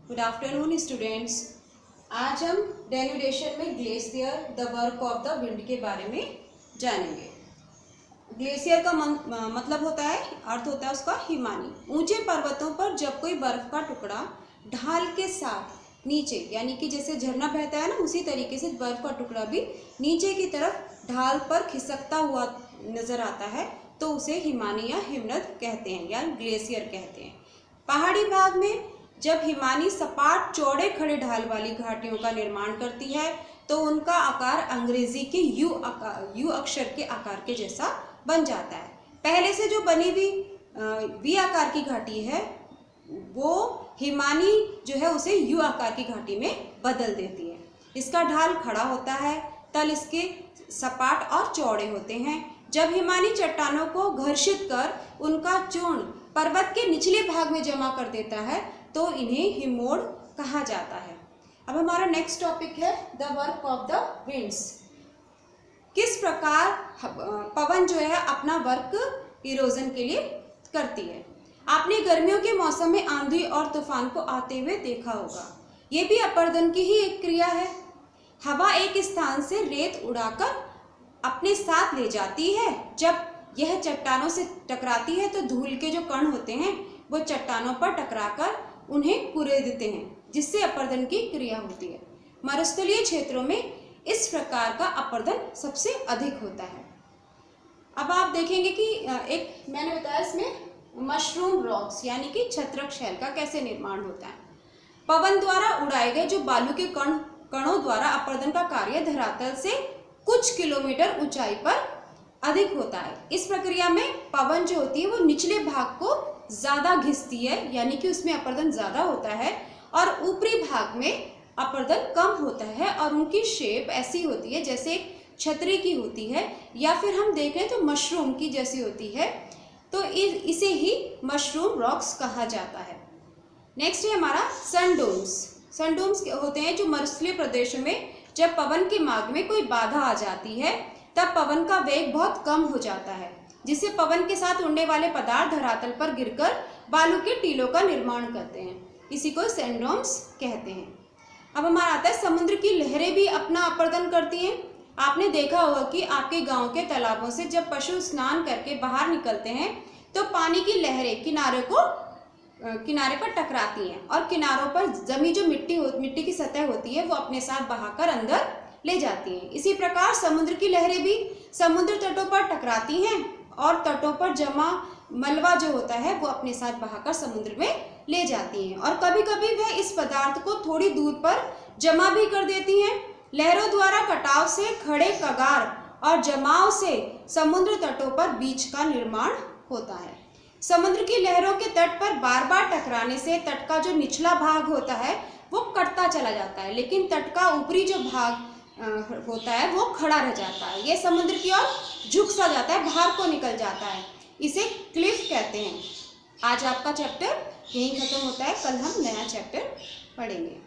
Good afternoon students. आज हम denudation में glacier the work of the wind के बारे में जानेंगे। ग्लेशियर का मतलब होता है, अर्थ होता है उसका हिमानी। ऊंचे पर्वतों पर जब कोई बर्फ का टुकड़ा ढाल के साथ नीचे, यानी कि जैसे झरना बहता है ना, उसी तरीके से बर्फ का टुकड़ा भी नीचे की तरफ ढाल पर खिसकता हुआ नजर आता है तो उसे हिमानी या हिमनद कहते हैं या ग्लेशियर कहते हैं। पहाड़ी भाग में जब हिमानी सपाट चौड़े खड़े ढाल वाली घाटियों का निर्माण करती है तो उनका आकार अंग्रेजी के यू अक्षर के आकार के जैसा बन जाता है। पहले से जो बनी हुई वी आकार की घाटी है वो हिमानी जो है उसे यू आकार की घाटी में बदल देती है। इसका ढाल खड़ा होता है, तल इसके सपाट और चौड़े होते हैं। जब हिमानी चट्टानों को घर्षित कर उनका चूर्ण पर्वत के निचले भाग में जमा कर देता है तो इन्हें हिमोड़ कहा जाता है। अब हमारा नेक्स्ट टॉपिक है the work of the winds. किस प्रकार पवन जो है अपना वर्क इरोजन के लिए करती है। आपने गर्मियों के मौसम में आंधी और तूफान को आते हुए देखा होगा। ये भी अपर्दन की ही एक क्रिया है। हवा एक स्थान से रेत उड़ाकर अपने साथ ले जाती है। जब यह चट्टानों से टकराती है तो धूल के जो कण होते हैं वो चट्टानों पर टकराकर उन्हें कुरेदते हैं, जिससे अपर्दन की क्रिया होती है। मरुस्थलीय क्षेत्रों में इस प्रकार का अपर्दन सबसे अधिक होता है। अब आप देखेंगे कि एक मैंने बताया इसमें मशरूम रॉक्स यानी कि छत्रक शैल का कैसे निर्माण होता है। पवन द्वारा उड़ाए गए जो बालू के कणों द्वारा अपर्दन का कार्य धरातल से कुछ किलोमीटर ऊंचाई पर अधिक होता है। इस प्रक्रिया में पवन जो होती है वो निचले भाग को ज्यादा घिसती है, यानी कि उसमें अपर्दन ज्यादा होता है, और ऊपरी भाग में अपर्दन कम होता है और उनकी शेप ऐसी होती है जैसे एक छतरी की होती है या फिर हम देखें तो मशरूम की जैसी होती है। तो इसे ही मशरूम रॉक्स कहा जाता है। नेक्स्ट है हमारा सनडोम्स। सनडोम्स होते हैं जो मरुस्थलीय प्रदेशों में जब पवन के मार्ग में कोई बाधा आ जाती है तब पवन का वेग बहुत कम हो जाता है, जिससे पवन के साथ उड़ने वाले पदार्थ धरातल पर गिरकर बालू के टीलों का निर्माण करते हैं। इसी को सैंडोम्स कहते हैं। अब हमारा आता है समुद्र की लहरें भी अपना अपर्दन करती हैं। आपने देखा होगा कि आपके गांव के तालाबों से जब पशु स्नान करके बाहर निकलते हैं तो पानी की लहरें किनारे पर टकराती हैं और किनारों पर जमी जो मिट्टी की सतह होती है वो अपने साथ बहाकर अंदर ले जाती हैं। इसी प्रकार समुद्र की लहरें भी समुद्र तटों पर टकराती हैं और तटों पर जमा मलबा जो होता है वो अपने साथ बहाकर समुद्र में ले जाती हैं और कभी कभी वह इस पदार्थ को थोड़ी दूर पर जमा भी कर देती हैं। लहरों द्वारा कटाव से खड़े कगार और जमाव से समुद्र तटों पर बीच का निर्माण होता है। समुद्र की लहरों के तट पर बार बार टकराने से तट का जो निचला भाग होता है वो कटता चला जाता है, लेकिन तट का ऊपरी जो भाग होता है वो खड़ा रह जाता है। ये समुद्र की ओर झुक सा जाता है, बाहर को निकल जाता है। इसे क्लिफ कहते हैं। आज आपका चैप्टर यहीं खत्म होता है, कल हम नया चैप्टर पढ़ेंगे।